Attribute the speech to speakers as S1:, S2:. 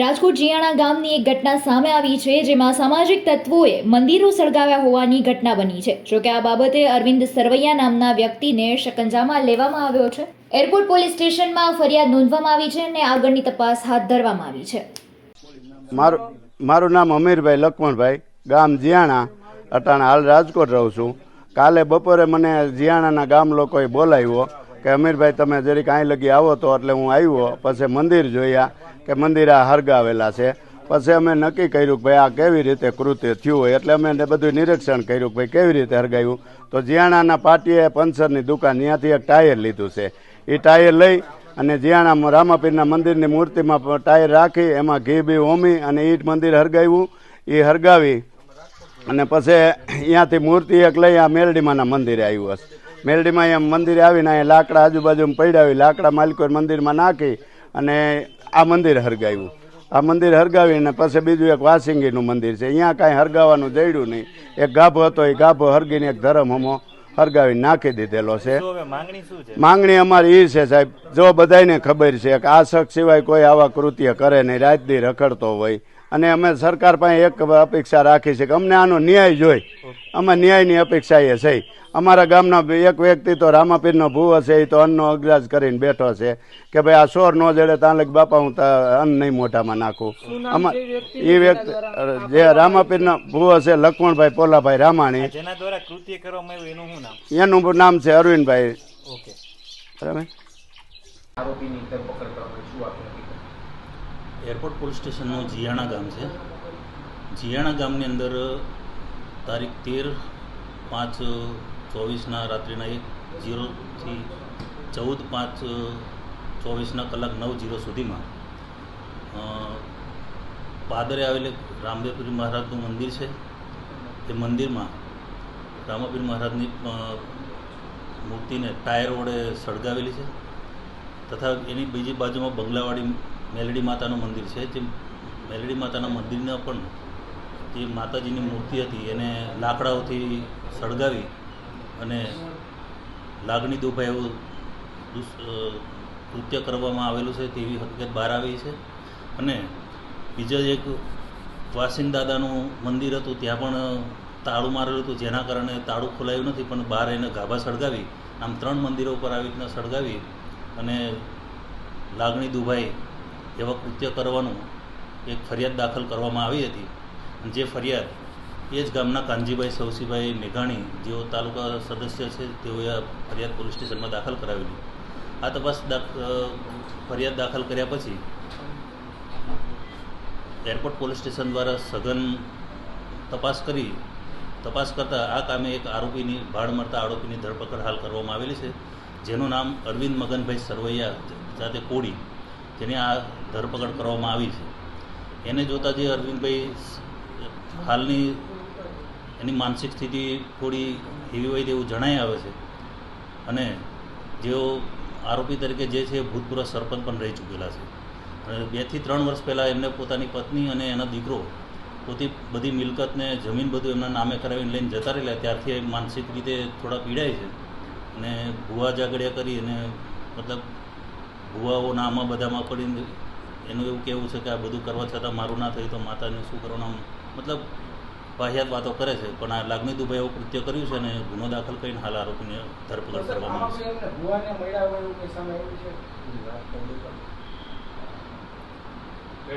S1: રાજકોટ જીયાણા ગામની એક ઘટના સામે આવી છે, જેમાં સામાજિક તત્વોએ મંદિરો સળગાવ્યા હોવાની ઘટના બની છે। જો કે આ બાબતે અરવિંદ સરવૈયા નામના વ્યક્તિને શકંજામાં લેવામાં આવ્યો છે। એરપોર્ટ પોલીસ સ્ટેશનમાં ફરિયાદ નોંધવામાં આવી છે અને આગળની તપાસ હાથ ધરવામાં આવી છે।
S2: મારું નામ અમીરભાઈ લક્ષ્મણભાઈ, ગામ જીયાણા, અટાણા હાલ રાજકોટ રહું છું। કાલે બપોરે મને જીયાણાના ગામ લોકોએ બોલાવ્યો કે અમીરભાઈ તમે જરીક અહીં લગી આવો તો, એટલે હું આવ્યો। પછી મંદિર જોયા કે મંદિર આ હરગાવેલા છે। પછી અમે નક્કી કર્યું કે ભાઈ આ કેવી રીતે કૃત્ય થયું હોય, એટલે અમે બધું નિરીક્ષણ કર્યું કે ભાઈ કેવી રીતે હરગાવ્યું। તો જીયાણાના પાટીએ પંચરની દુકાન ત્યાંથી એક ટાયર લીધું છે। એ ટાયર લઈ અને જીયાણા રામાપીરના મંદિરની મૂર્તિમાં ટાયર રાખી એમાં ઘી બી હોમી અને એ મંદિર હરગાવ્યું। એ હરગાવી અને પછી અહીંયાથી મૂર્તિ એક લઈ આ મેલડીમાના મંદિરે આવ્યું હશે। મેલડીમાં અહીંયા મંદિરે આવીને અહીંયા લાકડા આજુબાજુમાં પડ્યા, લાકડા માલિકો મંદિરમાં નાખી અને આ મંદિર હરગાવ્યું। આ મંદિર હરગાવીને પછી બીજું એક વાસિંગીનું મંદિર છે, અહીંયા કાંઈ હરગાવાનું જડ્યું નહીં। એક ગાભો હતો, એ ગાભો હરગીને એક ધરમ હમો હરગાવીને નાખી દીધેલો છે। માંગણી અમારી એ છે સાહેબ, જો બધાને ખબર છે કે આ શખ્સ સિવાય કોઈ આવા કૃત્ય કરે નહીં, રાત દી રખડતો હોય, અને અમે સરકાર પાસે એક અપેક્ષા રાખી છે કે અમને આનો ન્યાય જોઈ, અમે ન્યાયની અપેક્ષા એ છે। અમારા ગામના એક વ્યક્તિ તો રામાપીરનો ભૂવો છે, એ તો અન્નનો અગ્રાજ કરીને બેઠો છે કે ભાઈ આ સોર ન જડે ત્યાં લગી બાપા હું અન્ન નહીં મોઢામાં નાખું। એ વ્યક્તિ જે રામાપીરનો ભૂવો છે લક્ષ્મણભાઈ પોલાભાઈ રામાણી, એનું નામ છે અરવિંદભાઈ। બરાબર।
S3: એરપોર્ટ પોલીસ સ્ટેશનનું જીયાણા ગામ છે। જીયાણા ગામની અંદર તારીખ 13/5/24 રાત્રિના 1:0 થી 14/5/24 કલાક 9:00 સુધીમાં પાદરે આવેલ રામદેવપીર મહારાજનું મંદિર છે। એ મંદિરમાં રામાપીર મહારાજની મૂર્તિને ટાયર વડે સળગાવેલી છે, તથા એની બીજી બાજુમાં બંગલાવાડી મેલડી માતાનું મંદિર છે। જે મેલડી માતાના મંદિરને પણ જે માતાજીની મૂર્તિ હતી એને લાકડાઓથી સળગાવી અને લાગણી દુભાય એવું કૃત્ય કરવામાં આવેલું છે તેવી હકીકત બહાર આવી છે। અને બીજા એક વાસિન દાદાનું મંદિર હતું, ત્યાં પણ તાળું મારેલું હતું, જેના કારણે તાળું ખોલાયું નથી, પણ બહાર એને ગાભા સળગાવી, આમ 3 મંદિરો ઉપર આવી રીતના સળગાવી અને લાગણી દુભાઈ એવા કૃત્ય કરવાનું એક ફરિયાદ દાખલ કરવામાં આવી હતી। જે ફરિયાદ એ જ ગામના કાનજીભાઈ સવસીભાઈ મેઘાણી, જેઓ તાલુકા સદસ્ય છે, તેઓએ આ ફરિયાદ પોલીસ સ્ટેશનમાં દાખલ કરાવેલી। આ તપાસ ફરિયાદ દાખલ કર્યા પછી એરપોર્ટ પોલીસ સ્ટેશન દ્વારા સઘન તપાસ કરતાં આ કામે એક આરોપીની ભાડ મળતા આરોપીની ધરપકડ હાલ કરવામાં આવેલી છે, જેનું નામ અરવિંદ મગનભાઈ સરવૈયા જાતે કોડી, જેની આ ધરપકડ કરવામાં આવી છે। એને જોતાં જે અરવિંદભાઈ હાલની એની માનસિક સ્થિતિ થોડી એવી હોય તેવું જણાઈ આવે છે, અને જેઓ આરોપી તરીકે જે છે ભૂતપૂર્વ સરપંચ પણ રહી ચૂકેલા છે। અને 2 થી 3 વર્ષ પહેલાં એમને પોતાની પત્ની અને એનો દીકરો પોતે બધી મિલકતને જમીન બધું એમના નામે કરાવીને લઈને જતા રહેલા, ત્યારથી માનસિક રીતે થોડા પીડાય છે અને ભૂવા જાગડિયા કરી અને મતલબ ભૂવાઓના આમાં બધામાં પડીને એનું એવું કહેવું છે કે આ બધું કરવા છતાં મારું ના થયું તો માતાને શું કરવાનું, મતલબ વાહિયાત વાતો કરે છે। પણ આ લાગણી દુભાઈ એવું કૃત્ય કર્યું છે અને ગુનો દાખલ કરીને હાલ આરોપીને ધરપકડ કરવામાં આવી છે।